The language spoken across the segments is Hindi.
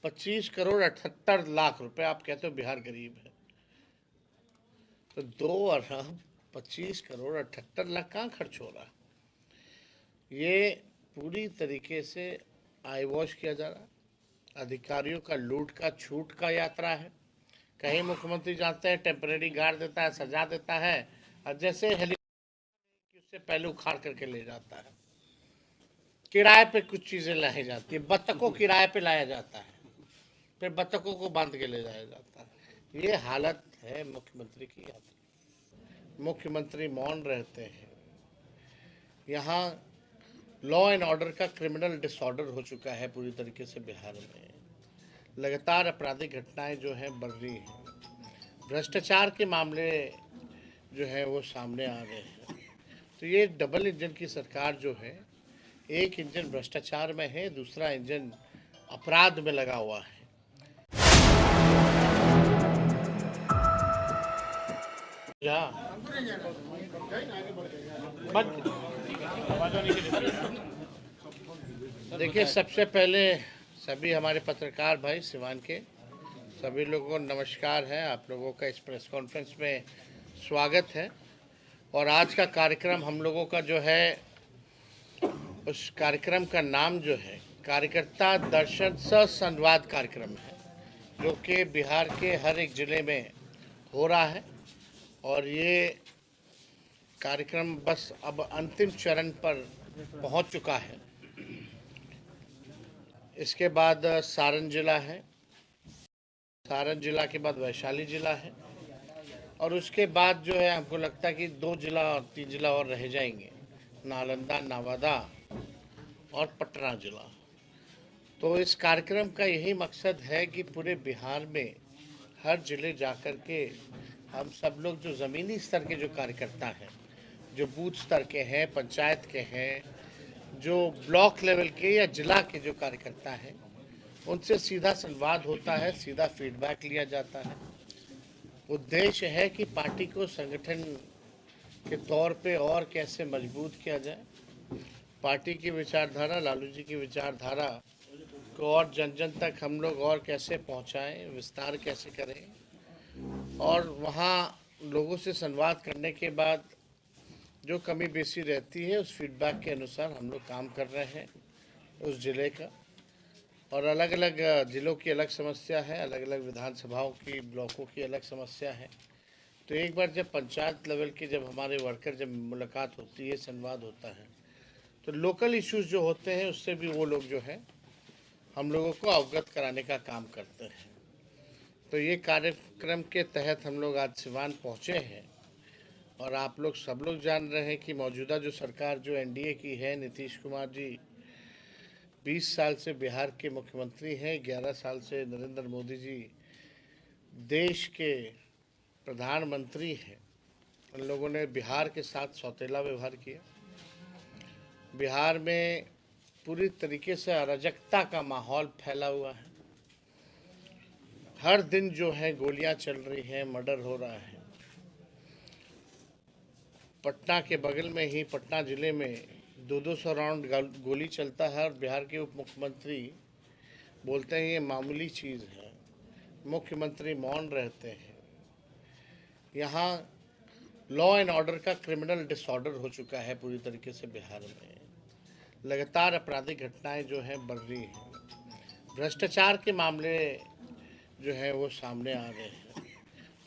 25 करोड़ 78 लाख रुपए। आप कहते हो बिहार गरीब है, तो 2 अरब 25 करोड़ 78 लाख कहाँ खर्च हो रहा है? ये पूरी तरीके से आई वॉश किया जा रहा है। अधिकारियों का लूट का छूट का यात्रा है। कहीं मुख्यमंत्री जानते हैं टेम्परेरी गाड़ देता है, सजा देता है, और जैसे हेलीकॉप्टर उससे पहले उखाड़ करके ले जाता है। किराए पे कुछ चीजें लाई जाती है, बत्तखों किराए पे लाया जाता है, फिर बत्तखों को बांध के ले जाया जाता है। ये हालत है मुख्यमंत्री की। मुख्यमंत्री मौन रहते हैं। यहाँ लॉ एंड ऑर्डर का क्रिमिनल डिसऑर्डर हो चुका है पूरी तरीके से बिहार में। लगातार आपराधिक घटनाएं जो हैं बढ़ रही हैं। भ्रष्टाचार के मामले जो है वो सामने आ रहे हैं। तो ये डबल इंजन की सरकार जो है, एक इंजन भ्रष्टाचार में है, दूसरा इंजन अपराध में लगा हुआ है। या देखिए, सबसे पहले सभी हमारे पत्रकार भाई सिवान के सभी लोगों को नमस्कार है। आप लोगों का इस प्रेस कॉन्फ्रेंस में स्वागत है। और आज का कार्यक्रम हम लोगों का जो है, उस कार्यक्रम का नाम जो है कार्यकर्ता दर्शन संवाद कार्यक्रम है, जो कि बिहार के हर एक ज़िले में हो रहा है। और ये कार्यक्रम बस अब अंतिम चरण पर पहुंच चुका है। इसके बाद सारण जिला है, सारण जिला के बाद वैशाली जिला है, और उसके बाद जो है हमको लगता है कि 2 जिला और 3 जिला और रह जाएंगे, नालंदा, नवादा और पटना जिला। तो इस कार्यक्रम का यही मकसद है कि पूरे बिहार में हर जिले जाकर के हम सब लोग जो ज़मीनी स्तर के जो कार्यकर्ता हैं, जो बूथ स्तर के हैं, पंचायत के हैं, जो ब्लॉक लेवल के या जिला के जो कार्यकर्ता हैं, उनसे सीधा संवाद होता है, सीधा फीडबैक लिया जाता है। उद्देश्य है कि पार्टी को संगठन के तौर पे और कैसे मजबूत किया जाए, पार्टी की विचारधारा, लालू जी की विचारधारा को और जन जन तक हम लोग और कैसे पहुंचाएं, विस्तार कैसे करें। और वहाँ लोगों से संवाद करने के बाद जो कमी बेसी रहती है, उस फीडबैक के अनुसार हम लोग काम कर रहे हैं उस ज़िले का। और अलग अलग ज़िलों की अलग समस्या है, अलग अलग विधानसभाओं की, ब्लॉकों की अलग समस्या है। तो एक बार जब पंचायत लेवल के जब हमारे वर्कर जब मुलाकात होती है, संवाद होता है, तो लोकल इश्यूज जो होते हैं उससे भी वो लोग जो है हम लोगों को अवगत कराने का काम करते हैं। तो ये कार्यक्रम के तहत हम लोग आज सिवान पहुँचे हैं। और आप लोग सब लोग जान रहे हैं कि मौजूदा जो सरकार जो एनडीए की है, नीतीश कुमार जी 20 साल से बिहार के मुख्यमंत्री हैं, 11 साल से नरेंद्र मोदी जी देश के प्रधानमंत्री हैं। उन लोगों ने बिहार के साथ सौतेला व्यवहार किया। बिहार में पूरी तरीके से अराजकता का माहौल फैला हुआ है। हर दिन जो है गोलियां चल रही हैं, मर्डर हो रहा है। पटना के बगल में ही पटना ज़िले में 200 राउंड गोली चलता है, और बिहार के उप मुख्यमंत्री बोलते हैं ये मामूली चीज़ है। मुख्यमंत्री मौन रहते हैं। यहाँ लॉ एंड ऑर्डर का क्रिमिनल डिसऑर्डर हो चुका है पूरी तरीके से बिहार में। लगातार आपराधिक घटनाएं जो हैं बढ़ रही हैं। भ्रष्टाचार के मामले जो है वो सामने आ रहे हैं।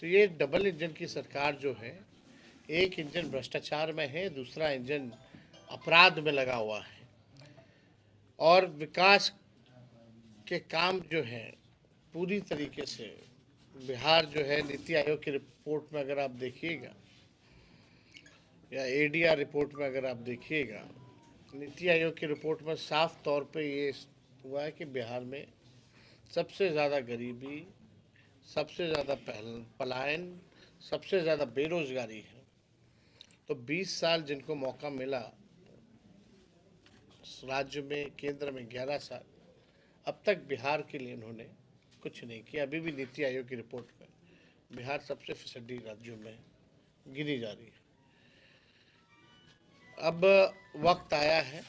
तो ये डबल इंजन की सरकार जो है, एक इंजन भ्रष्टाचार में है, दूसरा इंजन अपराध में लगा हुआ है। और विकास के काम जो है पूरी तरीके से बिहार जो है, नीति आयोग की रिपोर्ट में अगर आप देखिएगा या एडीआर रिपोर्ट में अगर आप देखिएगा, नीति आयोग की रिपोर्ट में साफ तौर पे ये हुआ है कि बिहार में सबसे ज़्यादा गरीबी, सबसे ज़्यादा पलायन, सबसे ज़्यादा बेरोजगारी है। तो 20 साल जिनको मौका मिला राज्य में, केंद्र में 11 साल, अब तक बिहार के लिए इन्होंने कुछ नहीं किया। अभी भी नीति आयोग की रिपोर्ट में बिहार सबसे फिसड्डी राज्यों में गिनी जा रही है। अब वक्त आया है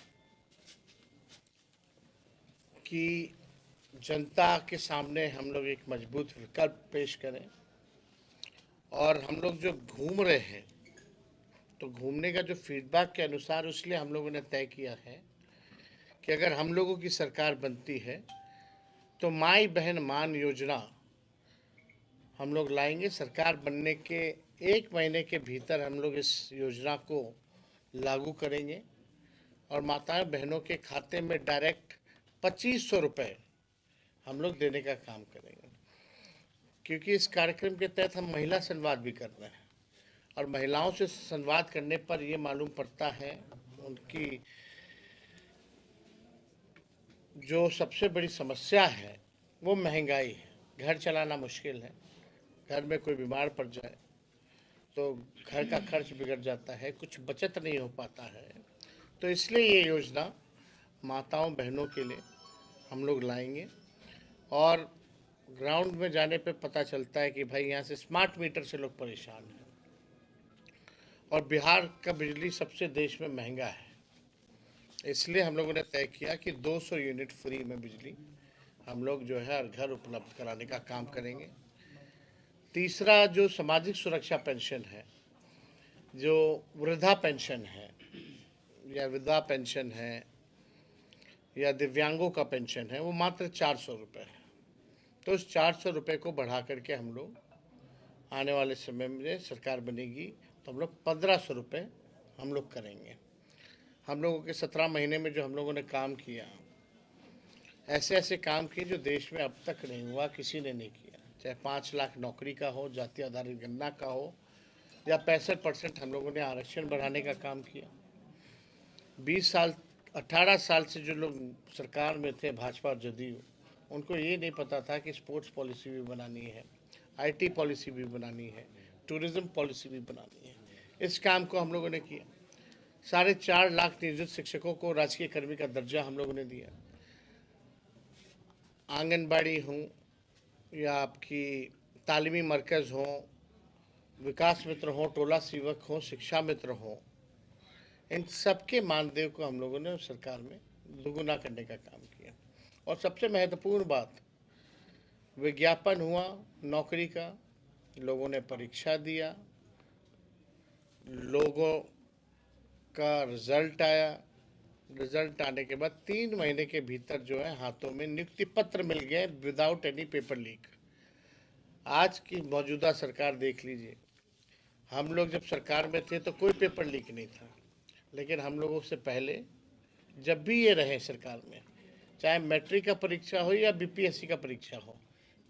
कि जनता के सामने हम लोग एक मजबूत विकल्प पेश करें। और हम लोग जो घूम रहे हैं, तो घूमने का जो फीडबैक के अनुसार इसलिए हम लोगों ने तय किया है कि अगर हम लोगों की सरकार बनती है तो माई बहन मान योजना हम लोग लाएंगे। सरकार बनने के 1 महीने के भीतर हम लोग इस योजना को लागू करेंगे और माताएं बहनों के खाते में डायरेक्ट 2500 रुपये हम लोग देने का काम करेंगे। क्योंकि इस कार्यक्रम के तहत हम महिला संवाद भी कर रहे हैं और महिलाओं से संवाद करने पर ये मालूम पड़ता है उनकी जो सबसे बड़ी समस्या है वो महंगाई है। घर चलाना मुश्किल है, घर में कोई बीमार पड़ जाए तो घर का खर्च बिगड़ जाता है, कुछ बचत नहीं हो पाता है। तो इसलिए ये योजना माताओं बहनों के लिए हम लोग लाएंगे। और ग्राउंड में जाने पे पता चलता है कि भाई यहाँ से स्मार्ट मीटर से लोग परेशान हैं और बिहार का बिजली सबसे देश में महंगा है। इसलिए हम लोगों ने तय किया कि 200 यूनिट फ्री में बिजली हम लोग जो है हर घर उपलब्ध कराने का काम करेंगे। तीसरा, जो सामाजिक सुरक्षा पेंशन है, जो वृद्धा पेंशन है या विधवा पेंशन है या दिव्यांगों का पेंशन है, वो मात्र 400 रुपये है। तो उस 400 रुपये को बढ़ा करके हम लोग आने वाले समय में सरकार बनेगी तो हम लोग 1500 रुपये हम लोग करेंगे। हम लोगों के 17 महीने में जो हम लोगों ने काम किया, ऐसे ऐसे काम किए जो देश में अब तक नहीं हुआ, किसी ने नहीं किया। चाहे 5 लाख नौकरी का हो, जाति आधारित गणना का हो, या 65% हम लोगों ने आरक्षण बढ़ाने का काम किया। 20 साल 18 साल से जो लोग सरकार में थे, भाजपा और जदयू, उनको ये नहीं पता था कि स्पोर्ट्स पॉलिसी भी बनानी है, आईटी पॉलिसी भी बनानी है, टूरिज्म पॉलिसी भी बनानी है। इस काम को हम लोगों ने किया। 4.5 लाख नियोजित शिक्षकों को राजकीय कर्मी का दर्जा हम लोगों ने दिया। आंगनबाड़ी हो या आपकी तालीमी मरकज़ हो, विकास मित्र हो, टोला सेवक हो, शिक्षा मित्र हो, इन सबके मानदेय को हम लोगों ने सरकार में दुगुना करने का काम किया। और सबसे महत्वपूर्ण बात, विज्ञापन हुआ नौकरी का, लोगों ने परीक्षा दिया, लोगों का रिजल्ट आया। रिजल्ट आने के बाद 3 महीने के भीतर जो है हाथों में नियुक्ति पत्र मिल गए विदाउट एनी पेपर लीक। आज की मौजूदा सरकार देख लीजिए, हम लोग जब सरकार में थे तो कोई पेपर लीक नहीं था, लेकिन हम लोगों से पहले जब भी ये रहे सरकार में, चाहे मैट्रिक का परीक्षा हो या बीपीएससी का परीक्षा हो,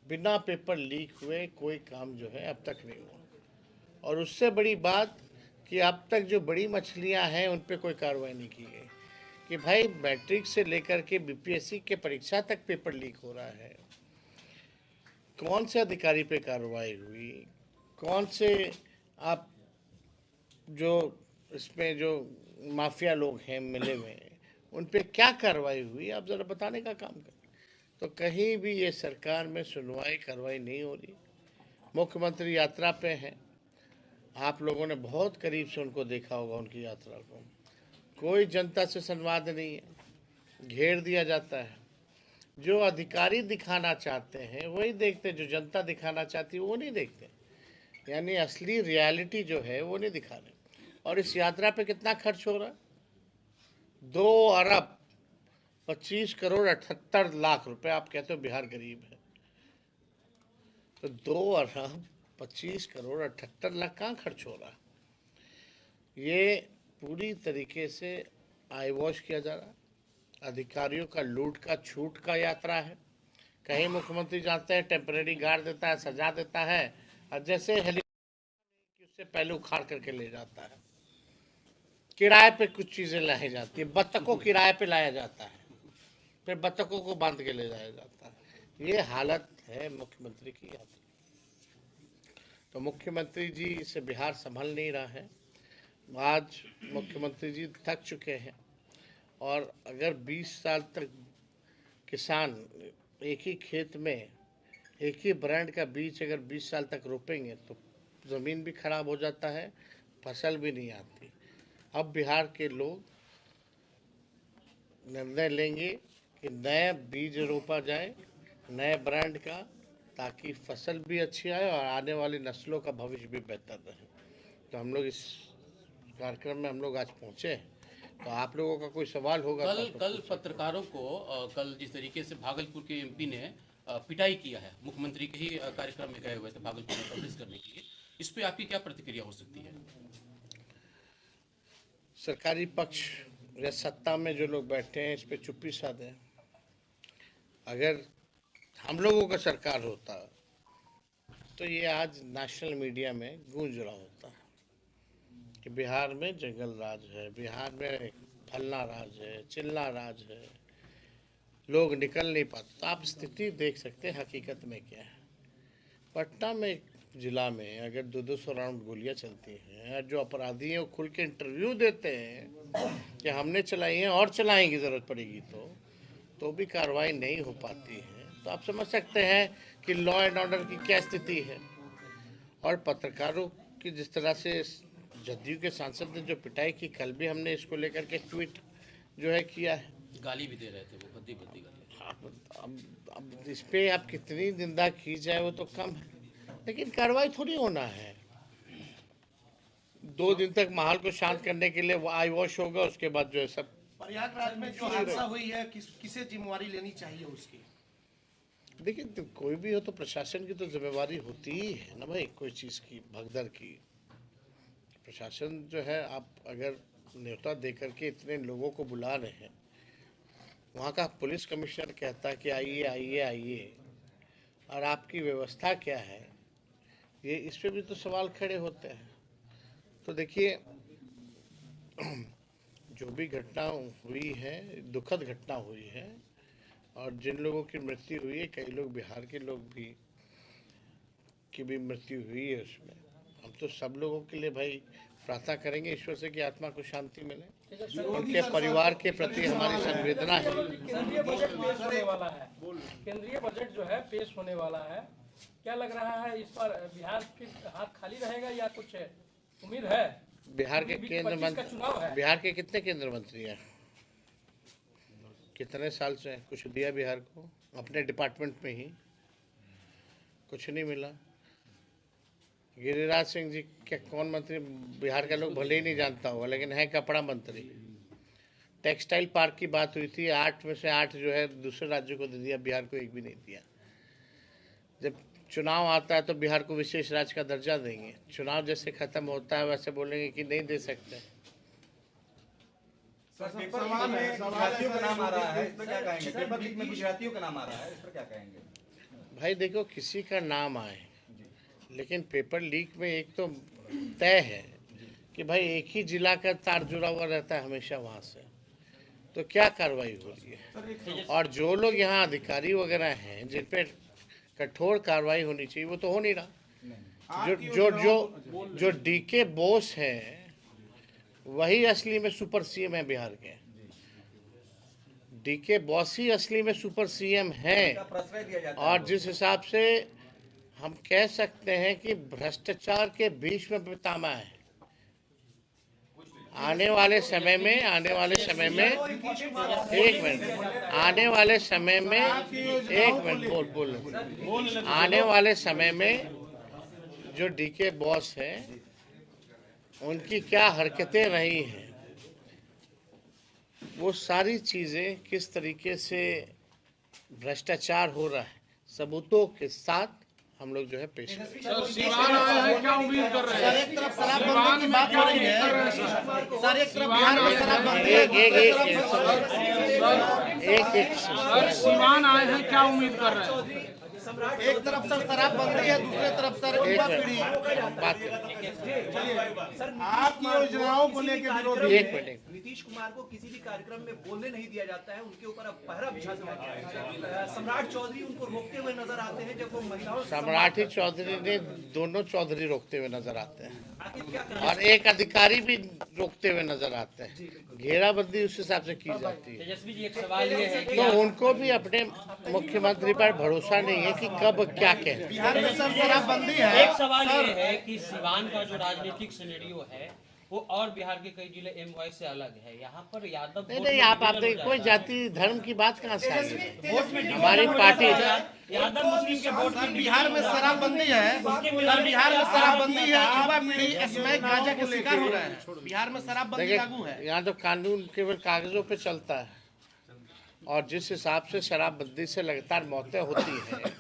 बिना पेपर लीक हुए कोई काम जो है अब तक नहीं हुआ। और उससे बड़ी बात कि अब तक जो बड़ी मछलियां हैं उन पर कोई कार्रवाई नहीं की गई। कि भाई मैट्रिक से लेकर के बीपीएससी के परीक्षा तक पेपर लीक हो रहा है, कौन से अधिकारी पे कार्रवाई हुई, कौन से आप जो इसमें जो माफिया लोग हैं मिले हुए हैं, उन पे क्या कार्रवाई हुई, आप ज़रा बताने का काम करें। तो कहीं भी ये सरकार में सुनवाई कार्रवाई नहीं हो रही। मुख्यमंत्री यात्रा पे हैं, आप लोगों ने बहुत करीब से उनको देखा होगा, उनकी यात्रा को। कोई जनता से संवाद नहीं है, घेर दिया जाता है। जो अधिकारी दिखाना चाहते हैं वही देखते, जो जनता दिखाना चाहती है वो नहीं देखते। यानी असली रियलिटी जो है वो नहीं दिखा रहे। और इस यात्रा पे कितना खर्च हो रहा है? 2 अरब 25 करोड़ 78 लाख रुपए। आप कहते हो बिहार गरीब है, तो 2 अरब 25 करोड़ 78 लाख कहाँ खर्च हो रहा है? ये पूरी तरीके से आई वॉश किया जा रहा है। अधिकारियों का लूट का छूट का यात्रा है। कहीं मुख्यमंत्री जानते हैं टेम्परेरी गार्ड देता है, सजा देता है, और जैसे हेलीकॉप्टर उससे पहले उखाड़ करके ले जाता है। किराए पे कुछ चीज़ें लाई जाती है, बत्तखों किराए पे लाया जाता है, फिर बत्तखों को बांध के ले जाया जाता है। ये हालत है मुख्यमंत्री की यात्रा। तो मुख्यमंत्री जी से बिहार संभल नहीं रहा है। आज मुख्यमंत्री जी थक चुके हैं। और अगर 20 साल तक किसान एक ही खेत में एक ही ब्रांड का बीज अगर 20 साल तक रोपेंगे तो ज़मीन भी खराब हो जाता है, फसल भी नहीं आती। अब बिहार के लोग निर्णय लेंगे कि नया बीज रोपा जाए नए ब्रांड का, ताकि फसल भी अच्छी आए और आने वाली नस्लों का भविष्य भी बेहतर रहे। तो हम लोग इस कार्यक्रम में हम लोग आज पहुँचे, तो आप लोगों का कोई सवाल होगा कल पत्रकारों को कल जिस तरीके से भागलपुर के एमपी ने पिटाई किया है, मुख्यमंत्री के ही कार्यक्रम में गए हुए थे भागलपुर में कवरेज करने के लिए, इस पे आपकी क्या प्रतिक्रिया हो सकती है? सरकारी पक्ष या सत्ता में जो लोग बैठे हैं इस पे चुप्पी साधे। अगर हम लोगों का सरकार होता तो ये आज नेशनल मीडिया में गूंज रहा होता कि बिहार में जंगल राज है, बिहार में फलना राज है, चिल्ला राज है, लोग निकल नहीं पाते। तो आप स्थिति देख सकते हैं हकीकत में क्या है। पटना में जिला में अगर 200 राउंड गोलियां चलती हैं, जो अपराधी हैं वो खुल के इंटरव्यू देते हैं कि हमने चलाई हैं और चलाएंगी ज़रूरत पड़ेगी तो भी कार्रवाई नहीं हो पाती है। तो आप समझ सकते हैं कि लॉ एंड ऑर्डर की क्या स्थिति है। और पत्रकारों की जिस तरह से जदयू के सांसद ने जो पिटाई की, कल भी हमने इसको लेकर के ट्वीट जो है किया है, गाली भी दे रहे थे वो, भद्दी भद्दी गाली। अब इस पे आप कितनी निंदा की जाए वो तो कम है, लेकिन कार्रवाई थोड़ी होना है। 2 दिन तक माहौल को शांत करने के लिए वो आई वॉश होगा, उसके बाद जो है सब। प्रयागराज में जो हादसा हुई है किसे जिम्मेवारी लेनी चाहिए उसकी? देखिए, तो कोई भी हो तो प्रशासन की तो जिम्मेवारी होती ही है ना भाई, कोई चीज़ की भगदड़ की। प्रशासन जो है, आप अगर न्योता दे करके इतने लोगों को बुला रहे हैं, वहाँ का पुलिस कमिश्नर कहता है कि आइए आइए आइए, और आपकी व्यवस्था क्या है, ये इस पे भी तो सवाल खड़े होते हैं। तो देखिए, जो भी घटना हुई है, दुखद घटना हुई है, और जिन लोगों की मृत्यु हुई है, कई लोग बिहार के लोग भी की भी मृत्यु हुई है उसमें। हम तो सब लोगों के लिए भाई प्रार्थना करेंगे ईश्वर से कि आत्मा को शांति मिले, उनके परिवार के प्रति हमारी संवेदना है। केंद्रीय बजट पेश होने वाला है, केंद्रीय बजट जो है पेश होने वाला है, क्या लग रहा है इस पर बिहार के हाथ खाली रहेगा या कुछ उम्मीद है? बिहार के केंद्र मंत्री, बिहार के कितने केंद्र मंत्री हैं, कितने साल से कुछ दिया बिहार को? अपने डिपार्टमेंट में ही कुछ नहीं मिला। गिरिराज सिंह जी क्या कौन मंत्री, बिहार का लोग भले ही नहीं जानता होगा, लेकिन है कपड़ा मंत्री। टेक्सटाइल पार्क की बात हुई थी, 8 में से 8 जो है दूसरे राज्यों को दे दिया, बिहार को एक भी नहीं दिया। जब चुनाव आता है तो बिहार को विशेष राज्य का दर्जा देंगे, चुनाव जैसे खत्म होता है वैसे बोलेंगे कि नहीं दे सकते। पेपर में गुजरातियों का नाम आ रहा है, इस पर क्या कहेंगे? पेपर लीक में गुजरातियों का नाम आ रहा है, इस पर क्या कहेंगे? भाई देखो, किसी का नाम आए, लेकिन पेपर लीक में एक तो तय है कि भाई एक ही जिला का तार जुड़ा हुआ रहता है हमेशा वहाँ से, तो क्या कार्रवाई हो रही है? और जो लोग यहाँ अधिकारी वगैरह हैं जिन पे कठोर कार्रवाई होनी चाहिए, वो तो हो नहीं रहा। जो डीके बोस है वही असली में सुपर सीएम है बिहार के। डीके बॉस ही असली में सुपर सीएम है। और जिस हिसाब से हम कह सकते हैं कि भ्रष्टाचार के बीच में पितामह है, आने वाले समय में एक मिनट बोल आने वाले समय में जो डीके बॉस है उनकी क्या हरकतें रही हैं, वो सारी चीज़ें किस तरीके से भ्रष्टाचार हो रहा है, सबूतों के साथ हम लोग जो है पेश करें। सिवान आए हैं, क्या उम्मीद कर रहे हैं? सर, एक तरफ शराबबंदी की बात हो रही है, सर एक तरफ बिहार में शराबबंदी सर सिवान आए हैं, क्या उम्मीद कर रहे हैं? एक तरफ सर शराबबंदी है, दूसरे तरफ सर युवा पीढ़ी। आपकी योजनाओं को लेकर विरोध। एक मिनट, नीतीश कुमार को किसी भी कार्यक्रम में बोलने नहीं दिया जाता है, उनके ऊपर अब पहरा बिछा दिया गया है। सम्राट चौधरी उनको रोकते हुए नजर आते हैं जब वो महिलाओं से। सम्राट चौधरी ने दोनों चौधरी रोकते हुए नजर आते हैं, और एक अधिकारी भी रोकते हुए नजर आते हैं। घेराबंदी उस हिसाब से की जाती है। तेजस्वी जी, एक सवाल ये है कि तो उनको भी अपने मुख्यमंत्री पर भरोसा नहीं है कि कब क्या कहें। बिहार में सर शराबबंदी है। एक सवाल ये है कि सिवान का जो राजनीतिक सिनेरियो है वो और बिहार के कई जिले एमवाई से अलग है। यहाँ पर यादव नहीं वोट नहीं, में आप विलय हो देखिए कोई जाता है। जाति धर्म की बात कहाँ से आ गई? वोट में हमारी पार्टी यादव मुस्लिम के वोट सर में बिहार में शराबबंदी है, सर बिहार में शराबबंदी है, युवा पीढ़ी स्मैक गांजा के शिकार हो रहा है। बिहार में शराबबंदी लागू है। देखिए यहाँ तो कानून केवल कागजों पे चलता है, और जिस हिसाब से शराबबंदी से लगातार मौतें होती हैं,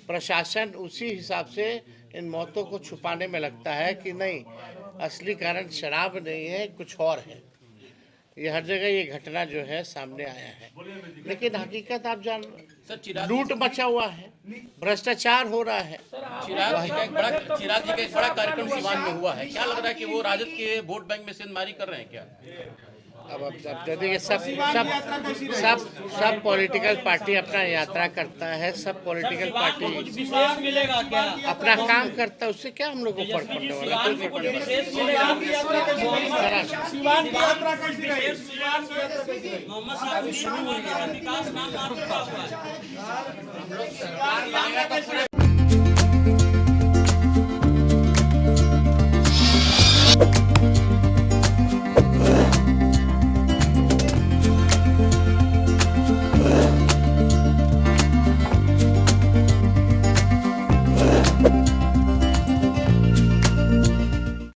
प्रशासन उसी हिसाब से इन मौतों को छुपाने में लगता है कि नहीं, असली कारण शराब नहीं है, कुछ और है। ये हर जगह ये घटना जो है सामने आया है, लेकिन हकीकत आप जान, सर चिराग लूट मचा हुआ है, भ्रष्टाचार हो रहा है। चिराग जी का एक बड़ा कार्यक्रम सिवान में हुआ है, क्या लग रहा है कि वो राजद के वोट बैंक में सेंधमारी कर रहे हैं क्या? अब देखिए सब पॉलिटिकल पार्टी अपना यात्रा करता है, सब पॉलिटिकल पार्टी विशेष मिलेगा क्या? अपना काम करता है, उससे क्या हम लोग को फर्क पड़ने वाला? कोई फर्क पड़ने वाला विशेष मिलेगा सिवान की यात्रा कैसी रही? मोहम्मद साहब की शुरू हुई है, विकास नाम मात्र का हुआ है।